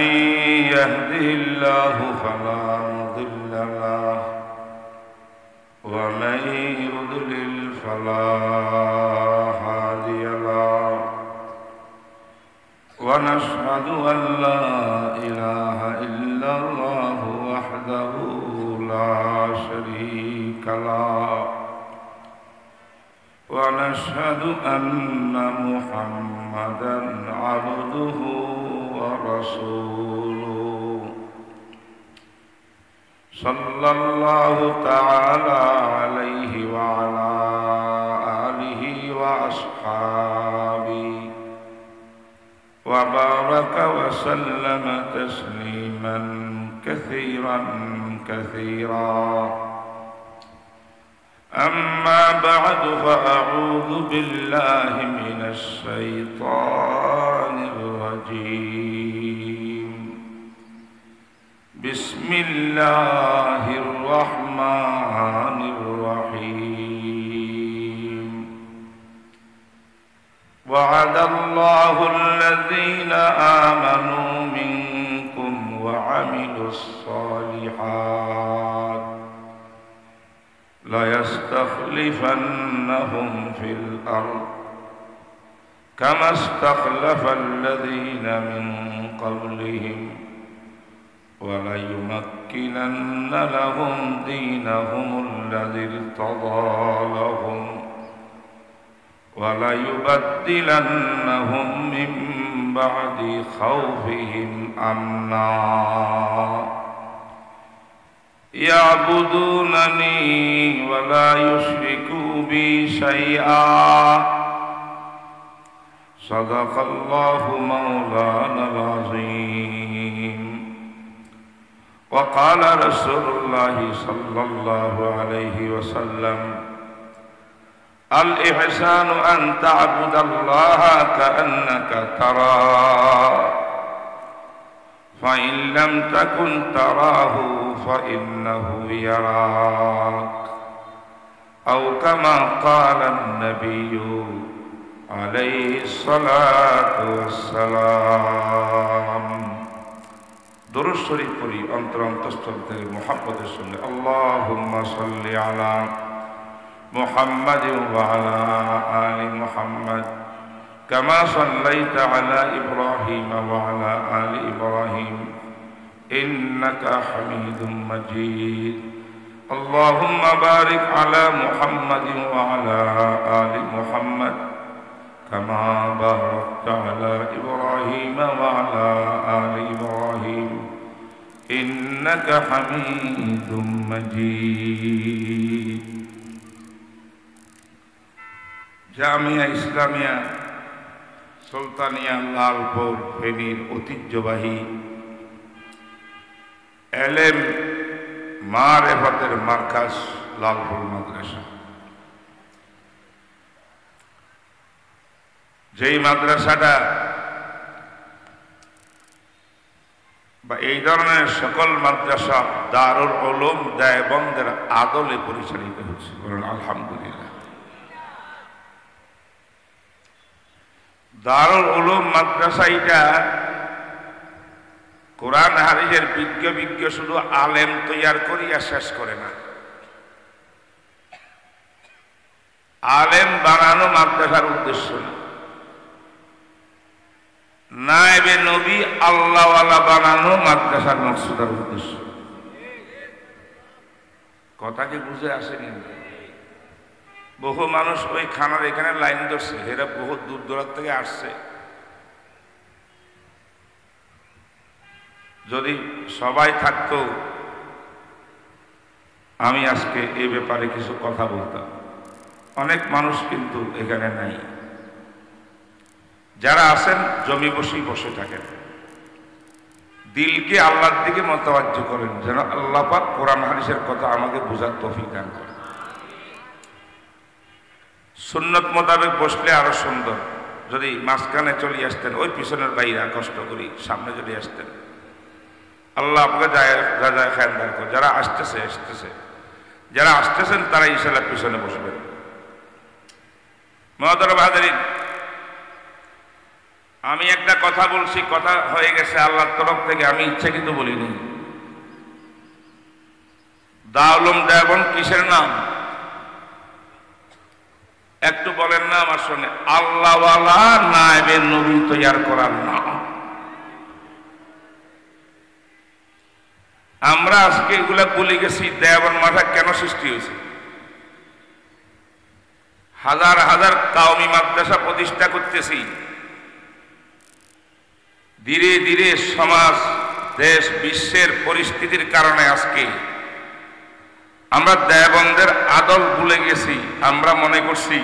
من يهده الله فلا مضل له ومن يضلل فلا هادي له ونشهد أن لا إله إلا الله وحده لا شريك له ونشهد أن محمدًا عبده ورسوله صلى الله تعالى عليه وعلى آله وأصحابه وبارك وسلم تسليما كثيرا كثيرا. أما بعد فأعوذ بالله من الشيطان الرجيم. بسم الله الرحمن الرحيم. وعد الله الذين آمنوا منكم وعملوا الصالحات ليستخلفنهم في الأرض كما استخلف الذين من قبلهم وليمكنن لهم دينهم الذي ارتضى لهم وليبدلنهم من بعد خوفهم أمنا يعبدونني ولا يشركوا بي شيئا. صدق الله مولانا العظيم. وقال رسول الله صلى الله عليه وسلم الإحسان أن تعبد الله كأنك تراه فإن لم تكن تراه فإنه يراك أو كما قال النبي عليه الصلاة والسلام. দুরূদ শরীফ পড়ি অন্তর অন্তঃস্থল থেকে মুহাব্বতের সঙ্গে। আল্লাহুম্মা সাল্লি আলা মুহাম্মাদিন ওয়া আলা আলি মুহাম্মাদ কামা সাল্লাইতা আলা ইব্রাহিম ওয়া আলা আলি ইব্রাহিম ইন্নাকা হামিদুম মাজিদ। আল্লাহুম্মা বারিক আলা মুহাম্মাদিন ওয়া আলা আলি মুহাম্মাদ কামা বারাকতা আলা ইব্রাহিম ওয়া আলা আলি ইব্রাহিম ইন্নাকা হামিদুম মাজিদ। জামিয়া ইসলামিয়া সুলতানিয়া লালপুর ফেনীর ঐতিহ্যবাহী এলেম মারেফতের মার্কাজ লালপুর মাদ্রাসা, যেই মাদ্রাসাটা বা এই ধরনের সকল মাদ্রাসা দারুল উলুম দেওবন্দের আদলে পরিচালিত হচ্ছে। বলুন আলহামদুলিল্লাহ। দারুল উলুম মাদ্রাসা এটা কোরআন হাদিসের বিজ্ঞ শুধু আলেম তৈয়ার করিয়া শেষ করে না, আলেম বানানো মাদ্রাসার উদ্দেশ্য না, নায়েবে নবী আল্লাহওয়ালা বানানো মাদ্রাসার মকসুদের উদ্দেশ্য। কথা কি বুঝে আসেনি? বহু মানুষ ওই খানার এখানে লাইন ধরছে, এরা বহু দূর দূরান্ত থেকে আসছে। যদি সবাই থাকতো আমি আজকে এই ব্যাপারে কিছু কথা বলতাম। অনেক মানুষ কিন্তু এখানে নাই। যারা আছেন জমি বসে থাকেন, দিলকে আল্লাহর দিকে মতওয়াজ্জ করেন যেন আল্লাহ পাক কোরআন হাদিসের কথা আমাকে বোঝার তৌফিক দান করেন। সুন্নত মোতাবেক বসলে আরো সুন্দর। যদি মাঝখানে চলে আসতেন, ওই পিছনের বাইরা কষ্ট করি সামনে যদি আসতেন, আল্লাহ আপনাকে যায় খায়াল দান করেন। যারা আসতেছেন তারা ইনশাআল্লাহ পিছনে বসবেন। মুহতারাম হাজিরিন, আমি একটা কথা বলছি, কথা হয়ে গেছে আল্লাহর তরফ থেকে, আমি ইচ্ছাকৃত বলিনি। দারুল দেওবন্দ কিসের নাম একটু বলেন না আমার সঙ্গে? আল্লাহওয়ালা নায়েবে নবী তৈয়ার করার নাম। আমরা আজকে এগুলা বলে গেছি। দেওবন্দ মাঠা কেন সৃষ্টি হয়েছে? হাজার হাজার কাওমি মাদ্রাসা প্রতিষ্ঠা করতেছি, ধীরে ধীরে সমাজ, দেশ, বিশ্বের পরিস্থিতির কারণে আজকে আমরা দেওবন্দের আদল ভুলে গেছি। আমরা মনে করছি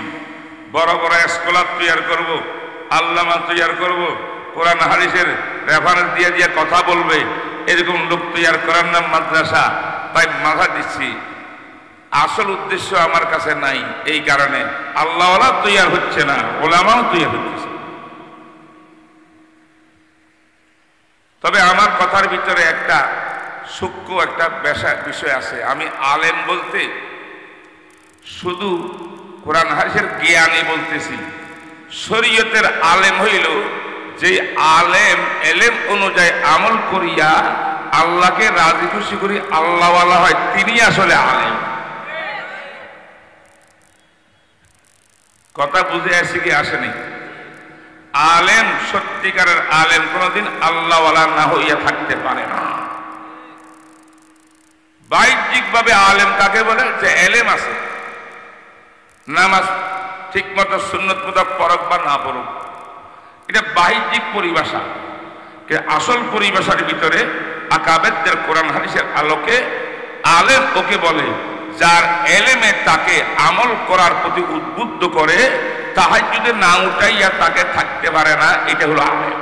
বড় বড় স্কলার তৈয়ার করব, আল্লামা তৈয়ার করব, কোরআন হাদিসের রেফারেন্স দিয়ে দিয়ে কথা বলবে, এরকম লোক তৈয়ার করার নাম মাদ্রাসা। তাই মাথা দিচ্ছি, আসল উদ্দেশ্য আমার কাছে নাই। এই কারণে আল্লাহওয়ালা তৈয়ার হচ্ছে না, ওলামাও তৈয়ার হচ্ছে। তবে আমার কথার ভিতরে একটা সূক্ষ্ম একটা বিষয় আছে। আমি আলেম বলতে শুধু কোরআন হাদিসের জ্ঞানী বলতেছি। শরীয়তের আলেম হইল যে আলেম এলেম অনুযায়ী আমল করিয়া আল্লাহকে রাজি খুশি করি আল্লাহওয়ালা হয়, তিনি আসলে আলেম। কথা বুঝে আসে কি আসেনি? আলেম, সত্যিকারের আলেম কোনদিন আল্লাহওয়ালা না হইয়া থাকতে পারে না। বাহ্যিক ভাবে আলেম কাকে বলে? যে এলেম আছে, নামাজ ঠিক মতো সুন্নত মতো পড়ক বা না পড়ুক, এটা বাহ্যিক পরিভাষা। আসল পরিভাষার ভিতরে আকাবেরদের কোরআন হাদিসের আলোকে আলেম ওকে বলে যার এলেমে তাকে আমল করার প্রতি উদ্বুদ্ধ করে, তাহাজ্জুদে না উঠাইয়া তাকে থাকতে পারে না, এটা হলো আলেম।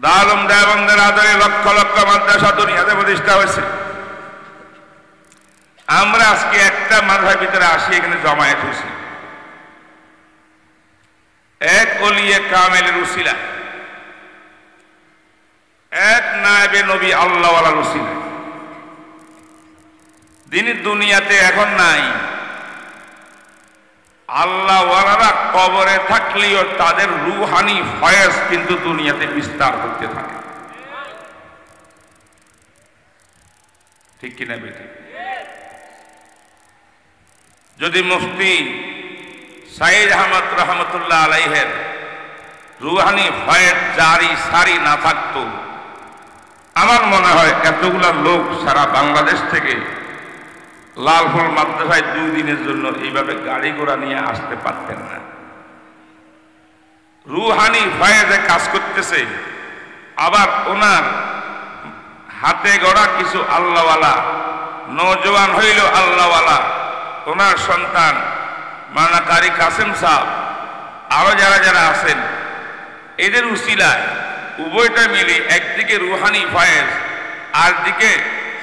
দারুল দেওবন্দের আদরে লক্ষ লক্ষ মাদ্রাসা দুনিয়াতে প্রতিষ্ঠা হয়েছে। আমরা আজকে একটা মাদ্রাসার ভিতরে আসি, এখানে জমায়েত হয়েছি এক ওলিয়ে কামেলের উসিলা, এক নায়েবে নবী আল্লাহওয়ালার উসিলা। যিনি দুনিয়াতে এখন নাই। আল্লাহওয়ালারা কবরে থাকলেও তাদের রুহানি ফয়েজ কিন্তু দুনিয়াতে বিস্তার করতে থাকে, ঠিক কিনা বেটি? যদি মুফতি সাইদ আহমদ রহমতুল্লাহ আলাইহের রুহানি ফয়েজ জারি সারি না থাকতো, আমার মনে হয় এতগুলা লোক সারা বাংলাদেশ থেকে লালফুল মাদ্রাসায় 2 দিনের জন্য এইভাবে গাড়ি ঘোড়া নিয়ে আসতে পারতেন না। রুহানি ফয়েজে কাজ করতেছে। আবার ওনার হাতে গড়া কিছু আল্লাহওয়ালা নওজোয়ান হইল আল্লাহওয়ালা, ওনার সন্তান মাওলানা কারি কাসেম সাহেব, আরো যারা যারা আছেন, এদের উসিলায় উভয়টা মিলে একদিকে রুহানি ফয়েজ, আর দিকে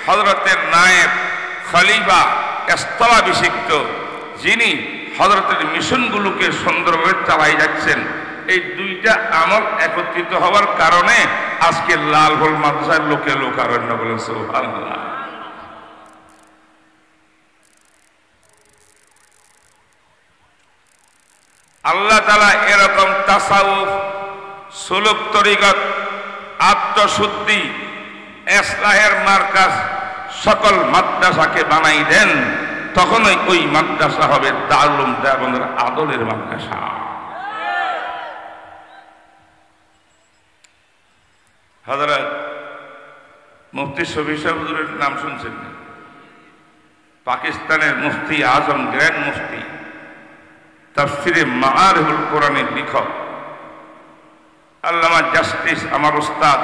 হযরতের নায়েব খলিফা স্থলাভিষিক্ত, যিনি হযরতের মিশনগুলোকে সুন্দরভাবে চালাই যাচ্ছেন, এই দুইটা আমল একত্রিত হওয়ার কারণে আজকে লালফুল মাদ্রাসার লোকে লোকারণ্য বলেন সুবহানাল্লাহ। আল্লাহ তাআলা এরকম তাসাউফ, সুলুক, তরিকত, আত্মশুদ্ধি, ইসলাহের মার্কাজ সকল মাদ্রাসাকে বানাই দেন, তখনই ওই মাদ্রাসা হবে দারুল দেওবন্দের আদলের মাদ্রাসা। হযরত মুফতি শফি সাহেব হুজুরের নাম শুনছেন? পাকিস্তানের মুফতি আজম, গ্র্যান্ড মুফতি, তাফসিরে মাআরিফুল কোরআনের লেখক আল্লামা জাস্টিস আমার উস্তাদ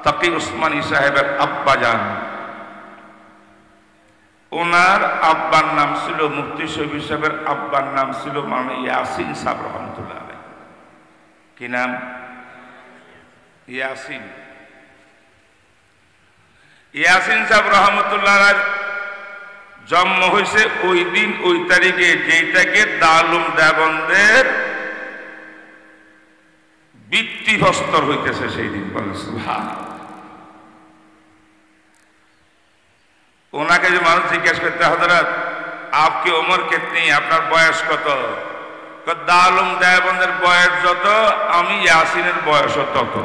তাকি উসমানী সাহেবের আব্বাজান, ওনার আব্বার নাম ছিল, মুফতি শফি সাহেবের আব্বার নাম ছিল মাওলানা ইয়াসিন সাহেব রহমতুল্লাহ আলাইহি। কি নাম? ইয়াসিন। ইয়াসিন সাহেব রহমতুল্লাহ আলাইহি জন্ম হয়েছে ওই দিন ওই তারিখে যেটাকে দারুল দেওবন্দের ভিত্তিপ্রস্তর হইতেছে সেই দিন। বলেন সুবহানাল্লাহ। ওনাকে যে মানুষ জিজ্ঞেস করতে, হযরত আপকি উমর কিতনি, আপনার বয়স কত? দালুম দেওবন্দের বয়স যত, আমি ইয়াসিনের বয়সও তত।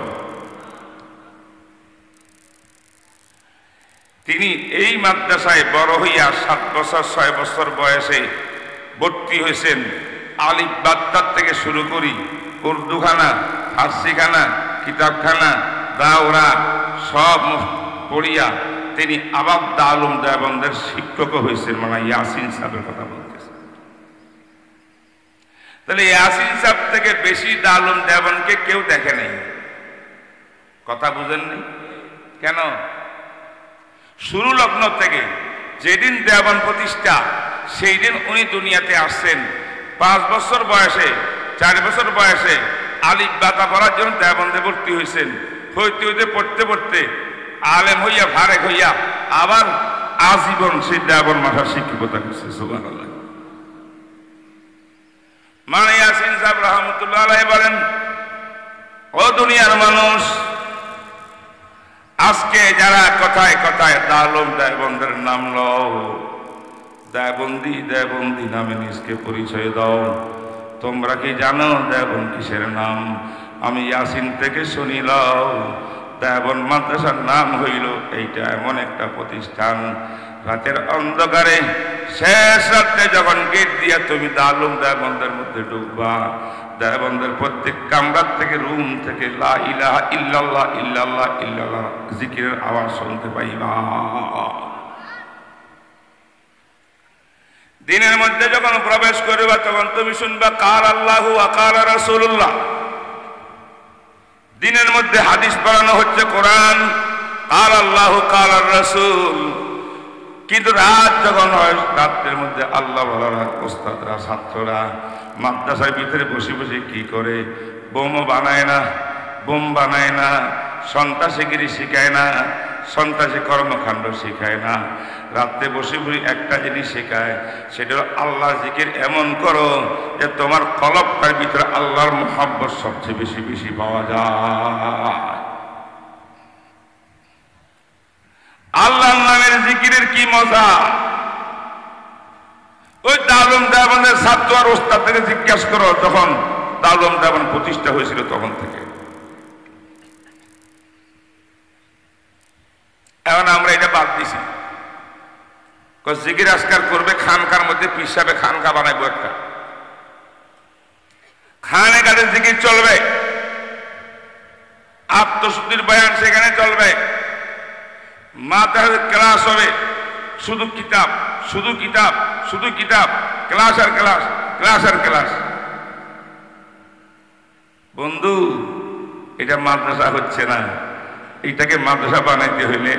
তিনি এই মাদ্রাসায় বড় হইয়া 7 বছর 6 বছর বয়সে ভর্তি হয়েছেন। আলিফ বাত্তার থেকে শুরু করি উর্দুখানা, ফার্সিখানা, কিতাবখানা, দাওরা সব পড়িয়া তিনি আবার দালুম দেওবন্দের শিক্ষকও হয়েছেন। মানে ইয়াসিন সাহেবের কথা বলতেছে। তাহলে ইয়াসিন সাহেব থেকে বেশি দালুম দেওবন্দকে কেউ দেখে নেই। কথা বুঝেননি কেন? শুরু লগ্ন থেকে যেদিন দেওবন্দ প্রতিষ্ঠা সেই দিন উনি দুনিয়াতে আসছেন। 5 বছর বয়সে 4 বছর বয়সে আলিফ বাতা পড়ার জন্য দেওবন্দে ভর্তি হয়েছেন। হইতে হইতে পড়তে পড়তে আলেম হইয়া ফারেক হইয়া আবার আজীবন সেই দেওবন্দ মাথার শিক্ষকতা করছে। সুবহানাল্লাহ। মানে ইয়াসিন সাহেব রহমতুল্লাহ আলাইহি বলেন, ও দুনিয়ার মানুষ, আজকে যারা কথায় কথায় দালুম দেওবন্দের নাম লও, দেওবন্দি দেওবন্দি নামে নিজকে পরিচয় দাও, তোমরা কি জানো দেওবন্দ কিসের নাম? আমি ইয়াসিন থেকে শুনিলাম দেওবন্দ মাদ্রাসার নাম হইল এইটা এমন একটা প্রতিষ্ঠান, রাতের অন্ধকারে শেষ রাত্রে যখন গেট দিয়া তুমি দালুম দেওবন্দের মধ্যে ঢুকবা, দেওবন্দের প্রত্যেক কামরার থেকে রুম থেকে লা ইলাহা ইল্লাল্লাহ ইল্লাল্লাহ ইল্লাল্লাহ জিকিরের আওয়াজ শুনতে পাইবা। দিনের মধ্যে যখন প্রবেশ করবা তখন তুমি শুনবা কাল আল্লাহু ওয়া কাল রাসূলুল্লাহ। দিনের মধ্যে হাদিস পড়ানো হচ্ছে, কোরআন, কাল আল্লাহু কাল রাসূল। কিন্তু রাত যখন হয়, রাত্রের মধ্যে আল্লাহ বলার ওস্তাদরা ছাত্ররা মাদ্রাসার ভিতরে বসে বসে কি করে? বোমও বানায় না, বোম বানায় না, সন্ত্রাসীগিরি শিখায় না, সন্ত্রাসী কর্মকাণ্ড শিখায় না। রাত্রে বসে বসে একটা জিনিস শেখায়, সেটা হলো আল্লাহ জিকির এমন করো যে তোমার কলবটার ভিতরে আল্লাহর মুহাব্বত সবচেয়ে বেশি বেশি পাওয়া যায়। আল্লাহর নামের জিকিরের কি মজা! ওই দালুম দেওবন্দের ছাত্র আর ওস্তাদ থেকে জিজ্ঞাসা করো, যখন দালুম দেওবন্দ প্রতিষ্ঠা হয়েছিল তখন থেকে। এখন আমরা এটা বাদ দিছি, জিকির আজকার করবে খানকার মধ্যে, পীর সাহেব খানকা বানাইবো একটা, খানে কাদের জিকির চলবে, আত্মশুদ্ধির বয়ান সেখানে চলবে, মাথার ক্লাস হবে, শুধু কিতাব শুধু কিতাব শুধু কিতাব, ক্লাস আর ক্লাস, ক্লাস আর ক্লাস। বন্ধু, এটা মাদ্রাসা হচ্ছে না। এটাকে মাদ্রাসা বানাইতে হইলে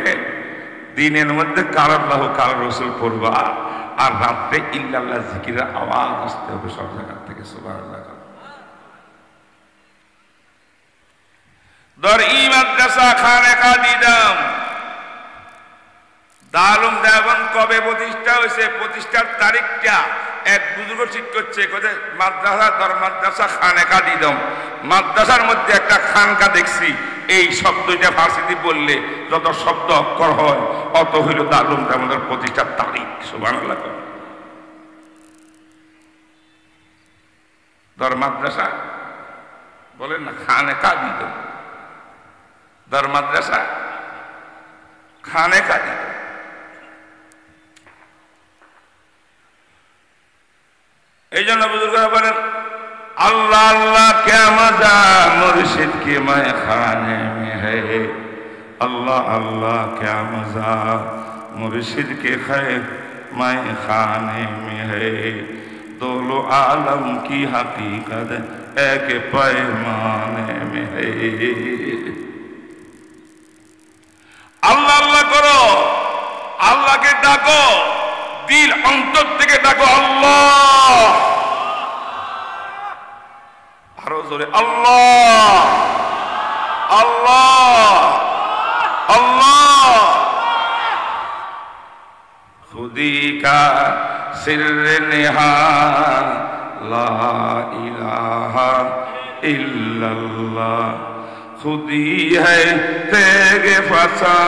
দিনের মধ্যে কাল আল্লাহ কাল রাসূল পড়বা, আর রাত্রে ইল্লাল্লাহ জিকিরের আওয়াজ আসতে হবে সব জায়গা থেকে। সুবহানাল্লাহ। দরই মাদ্রাসা খানেকা দিদাম। দালুম দেওবন্দ কবে প্রতিষ্ঠা হয়েছে, প্রতিষ্ঠার তারিখটা এক বুজুর্গ ঠিক করছে, মাদ্রাসা দর মাদ্রাসা খানেকা দিদাম। মাদ্রাসার মধ্যে একটা খানকা দেখছি, এই শব্দটা ফার্সিতে বললে যত শব্দ অক্ষর হয় অত হইল দালুম দেওবন্দের প্রতিষ্ঠার তারিখ। সুবহানাল্লাহ। দর মাদ্রাসা বলেন না, খানেকা দিদাম, দর মাদ্রাসা খানেকা দিদাম। এই জন্য বুজুর্গরা বলেন, अल्लाह अल्लाह क्या मजा मुर्शिद के मैं खाने में है, अल्लाह अल्लाह क्या मजा मुर्शिद के खैर मैं खाने में है, दोनों आलम की हकीकत एक पैमाने में है। अल्लाह अल्लाह करो, अल्लाह के डाको, दिल अंतर থেকে ডাকো আল্লাহ, আরো জোরে আল্লাহ আল্লাহ আল্লাহ। खुदी का सिर नेहा ला इलाहा इल्लल्लाह, खुदी है तेगे फसा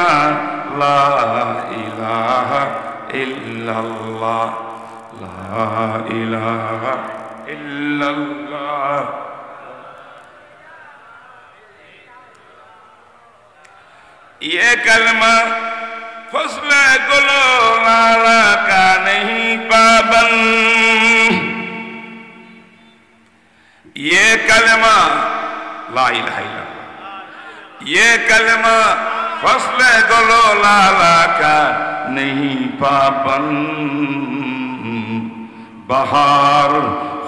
ला इलाहा इल्लल्लाह, ইলাহা ইল্লাল্লাহ। ये कलमा फसले गुलो लाला का नहीं पाबंद, ये कलमा ला इलाहा इल्लल्लाह, ये कलमा फसले गुलो लाला का नहीं पाबंद, बहार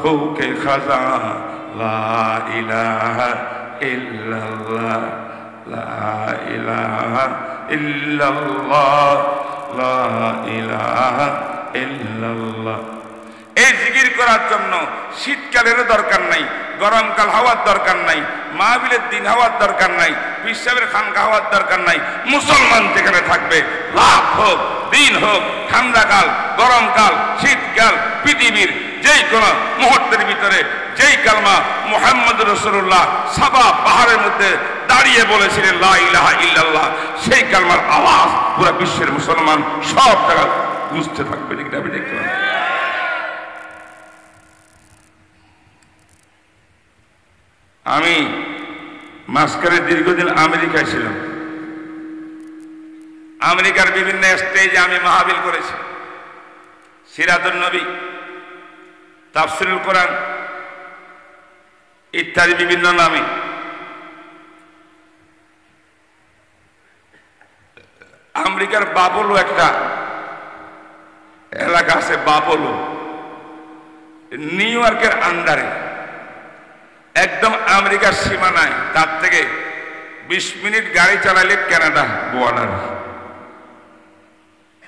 हो के खजा ला इलाहा इल्लल्लाह, ला इलाहा इल्लल्लाह, লা ইলাহা ইল্লাল্লাহ। এই জিকির করার জন্য শীতকালেরও দরকার নাই, গরমকাল হওয়ার দরকার নাই, মাহফিলের দিন হওয়ার দরকার নাই, বিশ্বের খানকা হওয়ার দরকার নাই। মুসলমান যেখানে থাকবে, রাত হোক দিন হোক, ঠান্ডাকাল গরমকাল শীতকাল, পৃথিবীর যেই কোন মুহূর্তের ভিতরে যেই কালমা মুহাম্মদ রাসূলুল্লাহ সাবা পাহাড়ের মধ্যে দাঁড়িয়ে বলেছিলেন লা ইলাহা ইল্লাল্লাহ, সেই কালমার আওয়াজ পুরো বিশ্বের মুসলমান সব জায়গায় বুঝতে থাকবে। ঠিক না? দেখতে পাবেন। আমি মাঝখানে দীর্ঘদিন আমেরিকায় ছিলাম। আমেরিকার বিভিন্ন স্টেজে আমি মাহফিল করেছি। সিরাতুন নবী, তাফসীরুল কোরআন ইত্যাদি বিভিন্ন নামে। আমেরিকার বাবলু একটা এলাকা আছে, বাবলু নিউ ইয়র্কের আন্ডারে, একদম আমেরিকার সীমানায়। তার থেকে 20 মিনিট গাড়ি চালালে কানাডা বর্ডার।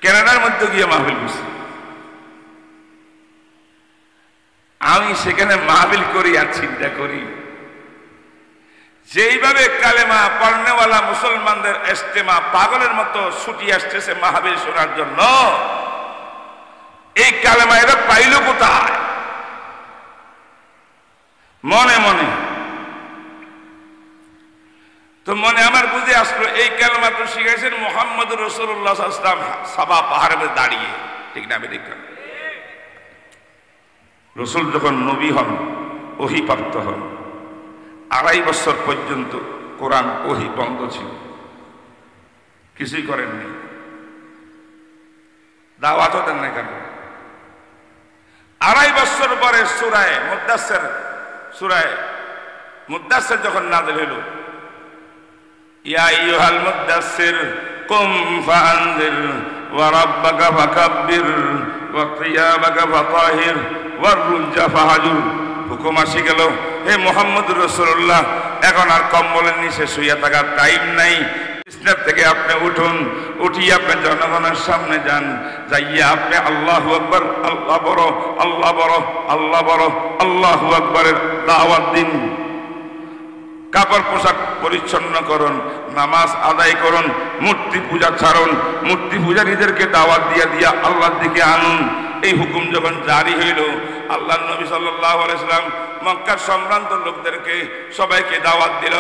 কানাডার মধ্যে গিয়ে মাহফিল করছি। আমি সেখানে মাহফিল করি আর চিন্তা করি, যেইভাবে কালেমা পড়নেওয়ালা মুসলমানদের ইজতেমা পাগলের মতো ছুটি আসতেছে মাহফিল শোনার জন্য, এই কালেমা এরা পাইল কোথায়? মনে মনে তো মনে আমার বুঝে আসলো, এই কালেমা তো শিখাইছেন মুহাম্মদ রাসূলুল্লাহ সাল্লাল্লাহু আলাইহি ওয়াসাল্লাম সাবা পাহাড়ে দাঁড়িয়ে। ঠিক না? দেখুন, রসুল যখন নবী হন, ওহী প্রাপ্ত হন, 2.5 বছর পর্যন্ত কোরআন ওহী বন্ধ ছিল, কিছুই করেননি, দাওয়াতও দেন না। কেন? 2.5 বছর পরে সূরায়ে মুদ্দাসসির যখন নাযিল হলো, ইয়া আইয়ুহাল মুদ্দাসসির কুম ফাআনজির ওয়া রাব্বাকা ফাকাব্বির ওয়া কিয়ামাকা ফাতাহির ওয়ার রুজা ফাহাজুর, হুকুম আসি গেল, হে মুহাম্মদ রাসূলুল্লাহ, এখন আর কম্বলের নিচে শুয়ে থাকার টাইম নাই, বিছানা থেকে আপনি উঠুন, উঠিয়ে আপনি জনগণের সামনে যান, যাইয়া আপনি আল্লাহু আকবার, আল্লাহ বড়, আল্লাহ বড়, আল্লাহ বড়, আল্লাহু আকবারের দাওয়াত দিন। কাপড় পোশাক পরিচ্ছন্ন করুন, নামাজ আদায় করুন, মূর্তি পূজা ছাড়ুন, মূর্তি পূজারীদেরকে দাওয়াত দিয়া আল্লাহর দিকে আনুন। এই হুকুম যখন জারি হইল, আল্লাহর নবী সাল্লাল্লাহু আলাইহি ওয়াসাল্লাম মক্কার সম্ভ্রান্ত লোকদেরকে সবাইকে দাওয়াত দিল,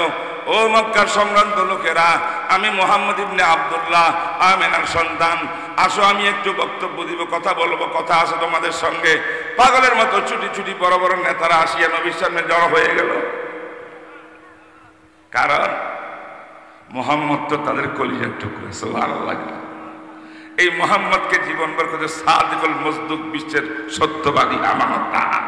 ও মক্কার সম্ভ্রান্ত লোকেরা, আমি মুহাম্মদ ইবনে আব্দুল্লাহ আমিনার সন্তান, আসো আমি একটু বক্তব্য দিব, কথা বলবো, কথা আছে তোমাদের সঙ্গে। পাগলের মতো ছুটি ছুটি বড় বড় নেতারা আসিয়া নবীর সামনে জড়ো হয়ে গেল, কারণ মুহাম্মদ তো তাদের কলিজার টুকরা। সুবহানাল্লাহ। এই মুহাম্মদকে জীবনভর করে সাদিকুল মসদুক, বিশ্বের সত্যবাদী আমানতদার,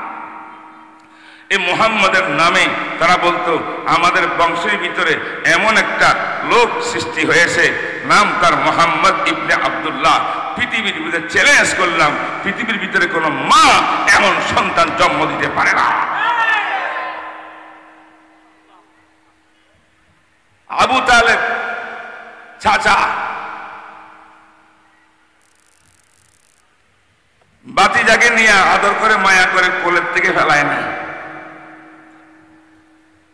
এই মুহাম্মদের নামে তারা বলতো আমাদের বংশের ভিতরে এমন একটা লোক সৃষ্টি হয়েছে, নাম তার মুহাম্মদ ইবনে আব্দুল্লাহ। পৃথিবীর ভিতরে চ্যালেঞ্জ করলাম, পৃথিবীর ভিতরে কোনো মা এমন সন্তান জন্ম দিতে পারে না। আবু তালেব চাচা বাতিজাকে নিয়ে আদর করে মায়া করে কোলের থেকে ফেলায় না।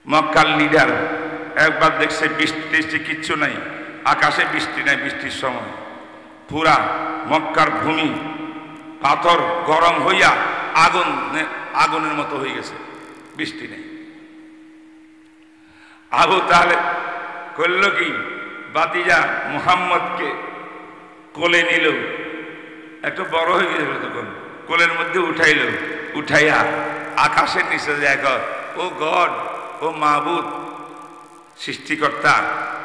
মক্কার লিডার একবার দেখছে বৃষ্টি কিচ্ছু নাই, আকাশে বৃষ্টি নাই, বৃষ্টির সময় পুরা মক্কার ভূমি পাথর গরম হইয়া আগুনের মতো হয়ে গেছে, বৃষ্টি নেই। আবু তালেব করল কি, বাতিজা মুহাম্মদকে কোলে নিল, একটু বড় হয়ে গেছিল তখন, কোলের মধ্যে উঠাইল, উঠাইয়া আকাশের নিচে যায়, ও গড, ও মাহবুব সৃষ্টিকর্তা,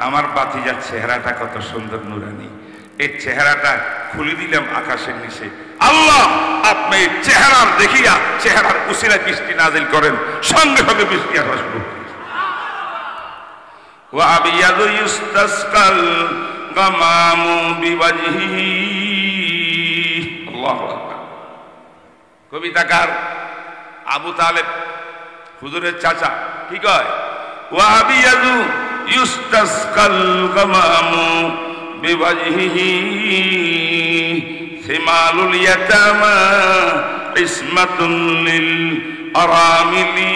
আমার বাতিজার চেহারাটা কত সুন্দর নুরানি, এই চেহারাটা খুলে দিলাম আকাশের নিচে। আল্লাহ আপনি চেহারার দেখিয়া চেহারার উসিলায় বৃষ্টি নাজিল করেন, সঙ্গে সঙ্গে বৃষ্টি আসা শুরু। ওয়া আবিয়াদু ইস্তাসকাল গামামু বিওয়াজহিহি। আল্লাহু আকবার। কবিতাকার আবু তালেব হুজুরের চাচা কি কয়? ওয়া আবিয়াদু ইস্তাসকাল গামামু বিওয়াজহিহি সিমালুল ইয়াতামা ইসমাতুন লিল আরামিলি।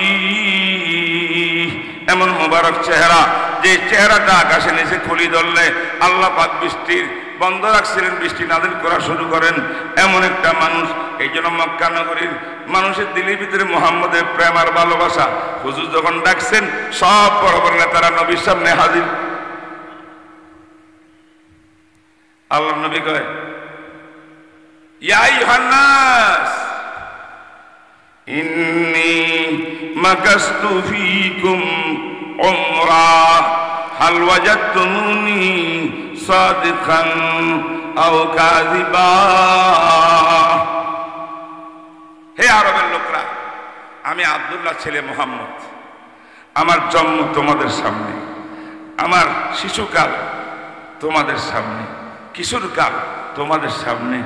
এমন মোবারক চেহারা, যে চেহারাটা আকাশে নিচে খুলি ধরলে আল্লাহ পাক বৃষ্টির বন্ধ রাখছিলেন, বৃষ্টি নাজিল করা শুরু করেন, এমন একটা মানুষ। এই জন্য মক্কা নগরীর মানুষের দিলের ভিতরে মুহাম্মদের প্রেম আর ভালোবাসা। হুজুর যখন ডাকছেন সব বড় বড় নেতারা নবীর সামনে হাজির। আল্লাহ নবী কয়, ইয়া আইয়ুহান নাস ইন্নী মাকাস্তু ফীকুম উমরা হাল ওয়াজাদতুমুনি সাদিকান আও কাযিবা। হে আরবের লোকরা, আমি আব্দুল্লাহ ছেলে মুহাম্মদ, আমার জন্ম তোমাদের সামনে, আমার শিশুকাল তোমাদের সামনে, কিশোরকাল তোমাদের সামনে,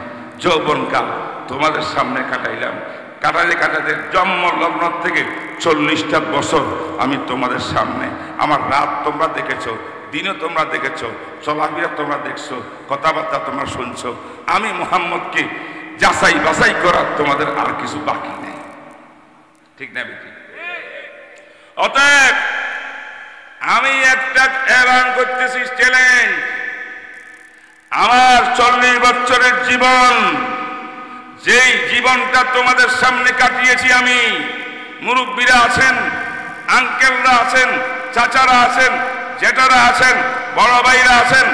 যৌবনকাল তোমাদের সামনে কাটাইলাম। কাটাতে কাটাতে জন্ম লগ্ন থেকে 40টা বছর আমি তোমাদের সামনে। আমার রাত তোমরা দেখেছো, দিনও তোমরা দেখেছো, চলাফেরা তোমরা দেখছো, কথাবার্তা তোমরা শুনছো। আমি মুহাম্মদকে যাচাই বাছাই করার তোমাদের আর কিছু বাকি নেই, ঠিক না বেটি? অতএব আমি একটা এলান করতেছি, চ্যালেঞ্জ। আমার 40 বছরের জীবন, যেই জীবনটা তোমাদের সামনে কাটিয়েছি আমি, মুরব্বীরা আছেন, আঙ্কেলরা আছেন, চাচারা আছেন, জেঠারা আছেন, বড় ভাইরা আছেন,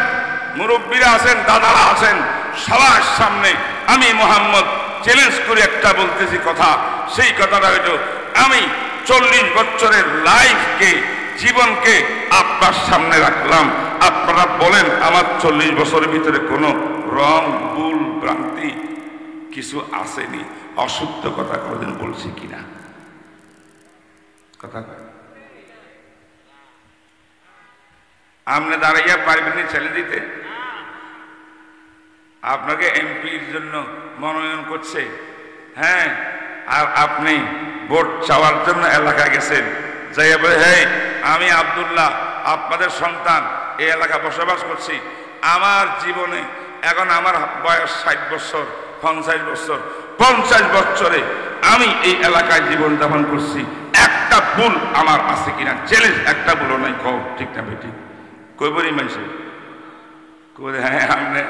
মুরব্বীরা আছেন, দাদারা আছেন, সবার সামনে আমি মুহাম্মদ চ্যালেঞ্জ করে একটা বলতেছি কথা। সেই কথাটা হয়তো আমি 40 বছরের লাইফকে, জীবনকে আপনার সামনে রাখলাম। আপনারা বলেন আমার 40 বছরের ভিতরে কোনো রং, ভুল, ভ্রান্তি কিছু আসেনি? অশুদ্ধ কথা কোনদিন বলছি কিনা? কথা কয় আপনি দাঁড়াইয়া পারবেন ছেলে দিতে? আপনাকে এমপির জন্য মনোনয়ন করছে, হ্যাঁ, আর আপনি ভোট চাওয়ার জন্য এলাকায় গেছেন, যাইয়া বলে, হ্যাঁ আমি আব্দুল্লাহ আপনাদের সন্তান, এই এলাকায় বসবাস করছি। আমার জীবনে এখন আমার বয়স 60 বছর, 50 বছর, 50 বছরে আমি এই এলাকায় জীবন যাপন করছি। একটা ভুল আমার আছে কিনা? চ্যালেঞ্জ, একটা ভুলও নাই। কও ঠিক না বেটি? কইবরি মানুষে কই, হ্যাঁ আপনি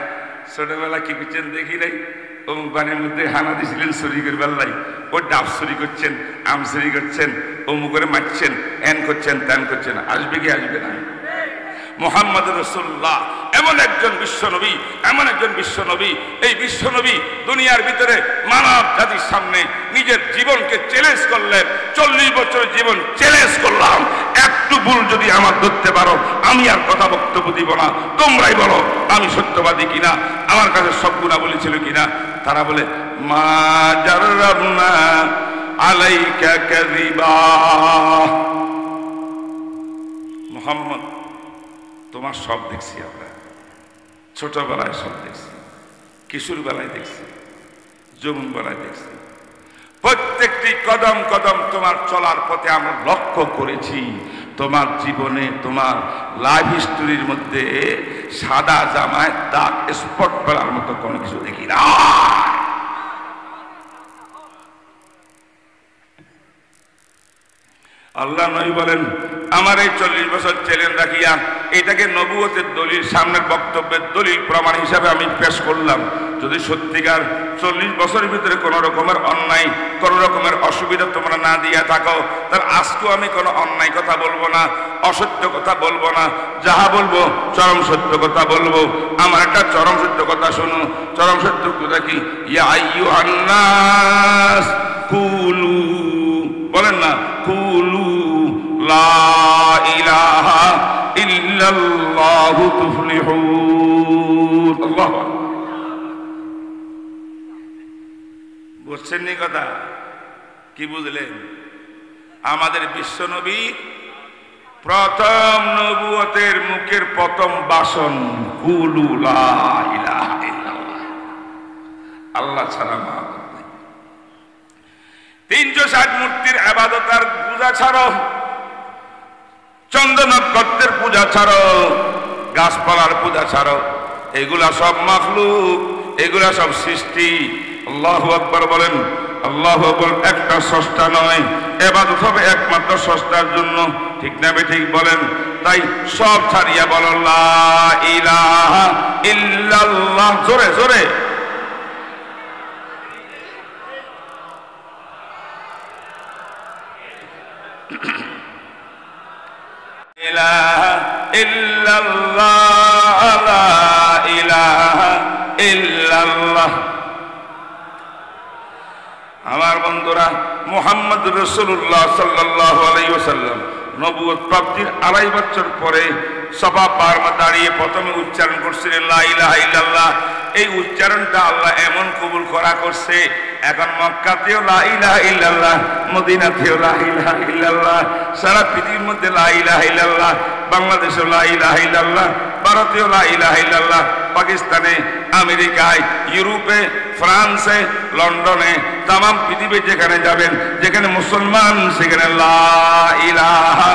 ছোটবেলা কি করছেন দেখি নাই, অমুক বাড়ির মধ্যে হানা দিছিলেন চুরি করবার লাই, ও ডাব চুরি করছেন, আম চুরি করছেন, অমুক করে মারছেন, এন করছেন, তেন করছেন। আসবে কি আসবে না? মুহাম্মদ রাসূলুল্লাহ এমন একজন বিশ্বনবী, এমন একজন বিশ্বনবী, এই বিশ্বনবী দুনিয়ার ভিতরে মানব জাতির সামনে নিজের জীবনকে চ্যালেঞ্জ করলেন। 40 বছরের জীবন চ্যালেঞ্জ করলাম, একটু ভুল যদি আমার ধরতে পারো আমি আর কথা বক্তব্য দিব না, তোমরাই বলো আমি সত্যবাদী কিনা, আমার কাছে সব গুণাবলী ছিল কিনা। তারা বলে, মা জাররাবনা আলাইকা কাযিবা। মুহাম্মদ তোমার সব দেখছি, আমরা ছোটবেলায় সব দেখছি, কিশোর বেলায় দেখছি, যৌবন বেলায় দেখছি, প্রত্যেকটি কদম কদম তোমার চলার পথে আমরা লক্ষ্য করেছি। তোমার জীবনে, তোমার লাইফ হিস্টোরির মধ্যে সাদা জামায় দাগ স্পট ফেলার মতো কোনো কিছু দেখি না। আল্লাহ নবী বলেন, আমার এই 40 বছর চ্যালেঞ্জ রাখিয়া এটাকে নবুয়তের দলিল, সামনের বক্তব্যের দলিল প্রমাণ হিসাবে আমি পেশ করলাম। যদি সত্যিকার 40 বছরের ভিতরে কোনো রকমের অন্যায়, কোনো রকমের অসুবিধা তোমরা না দিয়ে থাকো, তার আজকেও আমি কোনো অন্যায় কথা বলবো না, অসত্য কথা বলবো না, যাহা বলবো চরম সত্য কথা বলবো। আমার একটা চরম সত্য কথা শোনো। চরম সত্য কথা কি? ইয়া আইয়ুহান নাস কুলু, বলেন না, কুলু লা ইলাহা ইল্লাল্লাহু তুফলিহুন। আল্লাহু আকবার। বুঝছেন নি কথা? কি বুঝলেন? আমাদের বিশ্ব নবী প্রথম নবুয়তের মুখের প্রথম ভাষণ কুলু লা ইলাহা ইল্লাল্লাহ, আল্লাহ ছাড়া মাবুদ নেই। 360 মূর্তির ইবাদত আর পূজা ছাড়ো, চন্দ্র নক্ষত্রের পূজা ছাড়ো, গাছপালার পূজা ছাড়ো, এগুলা সব মাখলুক, এগুলা সব সৃষ্টি। আল্লাহু আকবার বলেন। আল্লাহু আকবার। একটা স্রষ্টা নয়, ইবাদত হবে একমাত্র স্রষ্টার জন্য, ঠিক না ঠিক বলেন? তাই সব ছাড়িয়া বলো লা ইলাহা ইল্লাল্লাহ, জোরে জোরে। ইলাহা ইল্লাল্লাহ, লা ইলাহা ইল্লাল্লাহ। আমার বন্ধুরা, মুহাম্মদ রাসূলুল্লাহ সাল্লাল্লাহু আলাইহি ওয়াসাল্লাম নবুয়ত প্রাপ্তির 2.5 বছর পরে সাফা পাহাড়ে দাঁড়িয়ে প্রথমে উচ্চারণ করছিলেন লা ইলাহা ইল্লাল্লাহ। এই উচ্চারণটা আল্লাহ এমন কবুল করা করছে, এখন মক্কাতেও লা ইলাহা ইল্লাল্লাহ, মদিনাতেও লা ইলাহা ইল্লাল্লাহ, সারা পৃথিবীর মধ্যে লা ইলাহা ইল্লাল্লাহ, বাংলাদেশেও লা ইলাহা ইল্লাল্লাহ, ভারতেও লা ইলাহা ইল্লাল্লাহ, পাকিস্তানে, আমেরিকায়, ইউরোপে, ফ্রান্সে, লন্ডনে, তামাম পৃথিবী যেখানে যাবেন, যেখানে মুসলমান সেখানে লা ইলাহা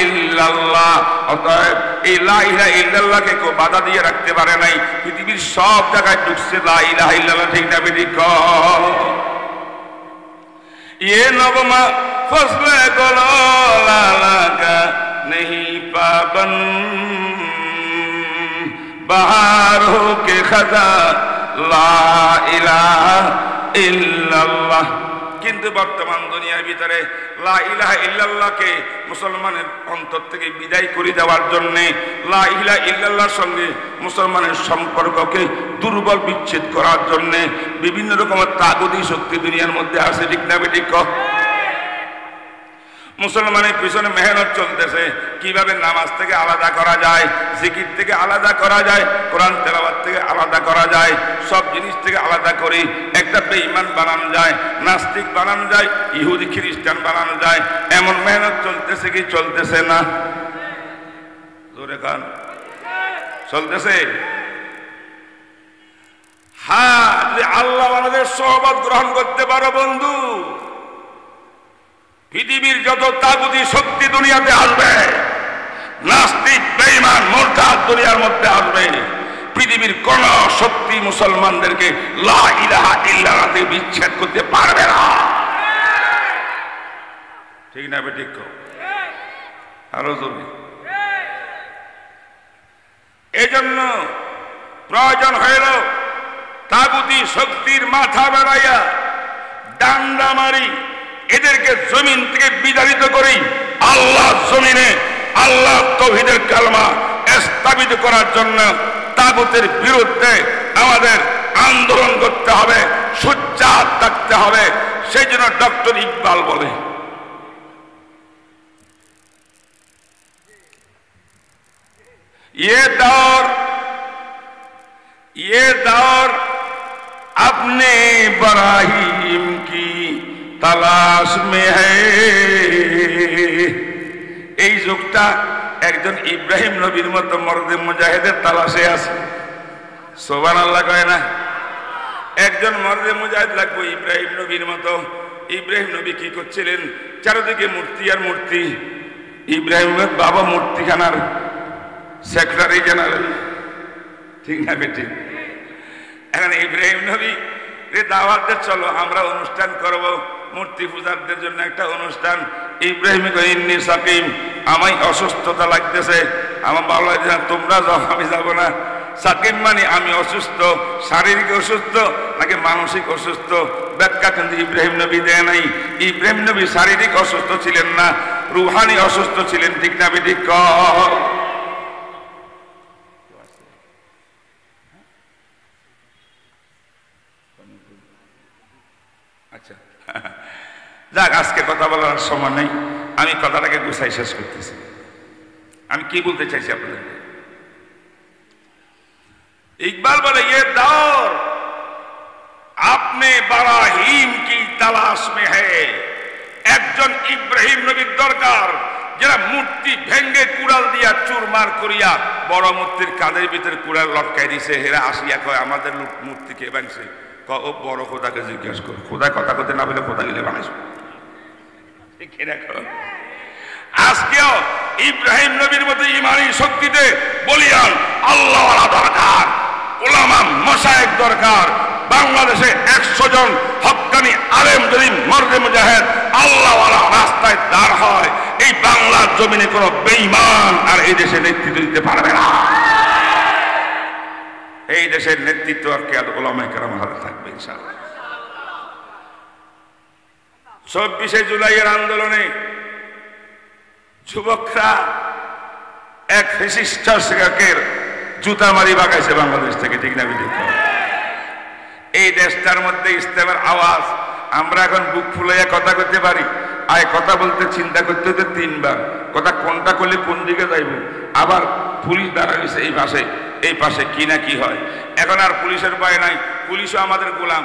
ইল্লাল্লাহ। অতএব এই লা ইলাহা ইল্লাল্লাহকে কেউ বাধা দিয়ে রাখতে পারে নাই, পৃথিবীর সব জায়গায় ঢুকছে লা ইলাহা ইল্লাল্লাহ, ঠিক না বেঠিক? ये नगमा फसले गलो लाला का नहीं पाबन, बाहर हो के खजा ला इलाहा इल्लल्लाह। কিন্তু বর্তমান দুনিয়ার ভিতরে লা ইলাহা ইল্লাল্লাহকে মুসলমানের অন্তর থেকে বিদায় করে দেওয়ার জন্য, লা ইলাহা ইল্লাল্লাহর সঙ্গে মুসলমানের সম্পর্ককে দুর্বল বিচ্ছেদ করার জন্য বিভিন্ন রকমের তাগুতি শক্তি দুনিয়ার মধ্যে আছে, ঠিক না বেঠিক? মুসলমানের পিছনে মেহনত চলতেছে, কিভাবে নামাজ থেকে আলাদা করা যায়, জিকির থেকে আলাদা করা যায়, কোরআন তেলাওয়াত থেকে আলাদা করা যায়, সব জিনিস থেকে আলাদা করে একটা বেঈমান বানানো যায়, নাস্তিক বানানো যায়, ইহুদি খ্রিস্টান বানানো যায়। এমন মেহনত চলতেছে কি চলতেছে না? জোরে কান, চলতেছে। হ্যাঁ, যদি আল্লাহ আমাদের সোহবত গ্রহণ করতে পারো বন্ধু, পৃথিবীর যত তাগুতি শক্তি দুনিয়াতে আসবে, নাস্তিক বেঈমান মুরতাদ দুনিয়ার মধ্যে আসবে, পৃথিবীর কোন শক্তি মুসলমানদেরকে লা ইলাহা ইল্লাল্লাহ থেকে বিচ্ছেদ করতে পারবে না, ঠিক না বেঠিক? আরো জোরে। এজন্য প্রয়োজন হইল তাগুতি শক্তির মাথা বেড়াইয়া ডান্ডা মারি এদেরকে জমিন থেকে বিতাড়িত করি আল্লাহ জমিনে আল্লাহ তাওহীদের কালমা স্থাপিত করার জন্য তাগুতের বিরুদ্ধে আমাদের আন্দোলন করতে হবে, সোচ্চার থাকতে হবে। সেই জন্য ডক্টর ইকবাল বলে, ये दौर अपने इब्राहिम की तलाश में है। এই যুগটা একজন ইব্রাহিম নবীর মতো মর্দে মুজাহিদের তালাশে আছে। সুবহানাল্লাহ কয় না? একজন মর্দে মুজাহিদ লাগবে ইব্রাহিম নবীর মতো। ইব্রাহিম নবী কি করছিলেন? চারিদিকে মূর্তি আর মূর্তি। ইব্রাহিমের বাবা মূর্তিখানার সেক্রেটারি জেনারেল, ঠিক না বেটি? এখন ইব্রাহিম নবী দাওয়াত দিয়ে চলো আমরা অনুষ্ঠান করব, মূর্তি পূজারদের জন্য একটা অনুষ্ঠান। ইব্রাহিম কয় ইন্নী সাকিম, আমায় অসুস্থতা লাগতেছে, আমার ভালো লাগছে না, তোমরা যাও আমি যাব না। সাকিম মানে আমি অসুস্থ, শারীরিক অসুস্থ নাকি মানসিক অসুস্থ? ব্যাখ্যা কিন্তু ইব্রাহিম নবী দেয় নাই। ইব্রাহিম নবী শারীরিক অসুস্থ ছিলেন না, রুহানি অসুস্থ ছিলেন। ঠিক না বেঠিক? আচ্ছা যাক, আজকে কথা বলার সময় নেই, আমি কথাটাকে গুছাই শেষ করতেছি। আমি কি বলতে চাইছি আপনাদেরকে? ইকবাল বলে ये दौर अपने बराहीम की तलाश में है। একজন ইব্রাহিম নবীর দরকার যারা মূর্তি ভেঙ্গে কুড়াল দিয়া চুরমার করিয়া বড় মূর্তির কাঁধের ভিতরে কুড়াল লটকাই দিছে। হেরা আসিয়া কয় আমাদের মূর্তি কে বানছে? ও বড় খোদাকে জিজ্ঞাসা করো, খোদা কথা করতে না বলে খোদা গেলে বানাইছো। আজকেও ইব্রাহিম নবীর মতো ইমানি শক্তিতে বলিয়ান আল্লাহ দরকার, উলামা মাশায়েখ দরকার। বাংলাদেশে 100 জন হক্কানি আলেম যদি মর্দে মুজাহিদ আল্লাহওয়ালা রাস্তায় দাঁড় হয়, এই বাংলার জমিনে কোনো বেঈমান আর এই দেশে নেতৃত্ব দিতে পারবে না। এই দেশের নেতৃত্ব আর কে উলামায়ে কেরামের হাতে থাকবে ইনশাআল্লাহ। 24শে জুলাইয়ের আন্দোলনে যুবকরা এক ফ্যাসিস্ট শাসকের জুতা মারি বাগাইছে বাংলাদেশ থেকে। ঠিক না বেঠিক? এই দেশটার মধ্যে ইসলামের আওয়াজ আমরা এখন বুক ফুলাইয়া কথা করতে পারি। আয় কথা বলতে চিন্তা করতে হতে 3 বার, কথা কোনটা করলে কোন দিকে যাইব। আবার পুলিশ দাঁড়া গেছে এই পাশে কি না কি হয়। এখন আর পুলিশের ভয় নাই, পুলিশও আমাদের গোলাম।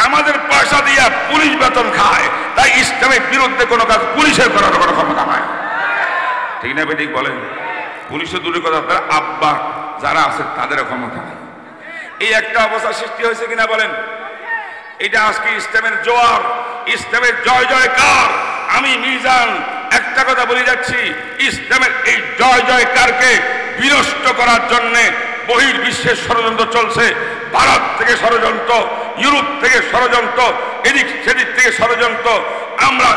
আমাদের পয়সা দিয়া পুলিশ বেতন খায়, তাই ইসলামের বিরুদ্ধে কোনো কাজ পুলিশের করার কোনো ক্ষমতা নাই। ঠিক না বেঠিক বলেন? পুলিশের দূরের কথা, তার আব্বা যারা আছে তাদেরও ক্ষমতা নাই। এই একটা অবস্থা সৃষ্টি হয়েছে কিনা বলেন? এটা আজকে ইসলামের জোয়ার, ইসলামের জয় জয়কার। আমি মিজান একটা কথা বলে যাচ্ছি, ইসলামের এই জয় জয়কারকে বিনষ্ট করার জন্য বহির্বিশ্বের ষড়যন্ত্র চলছে। ভারত থেকে ষড়যন্ত্র, ইউরোপ থেকে ষড়যন্ত্র, এদিক সেদিক থেকে ষড়যন্ত্র। আমরা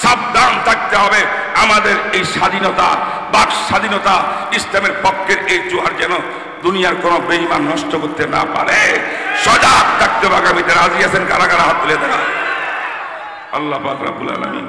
সাবধান থাকতে হবে। আমাদের এই স্বাধীনতা, বাক স্বাধীনতা, ইসলামের পক্ষের এই জোয়ার যেন দুনিয়ার কোন বেঈমান নষ্ট করতে না পারে। সজাগ থাকতে হবে। আগামীতে রাজি আছেন কারা কারা? হাত তুলে দেন। আল্লাহ পাক রব্বুল আলামিন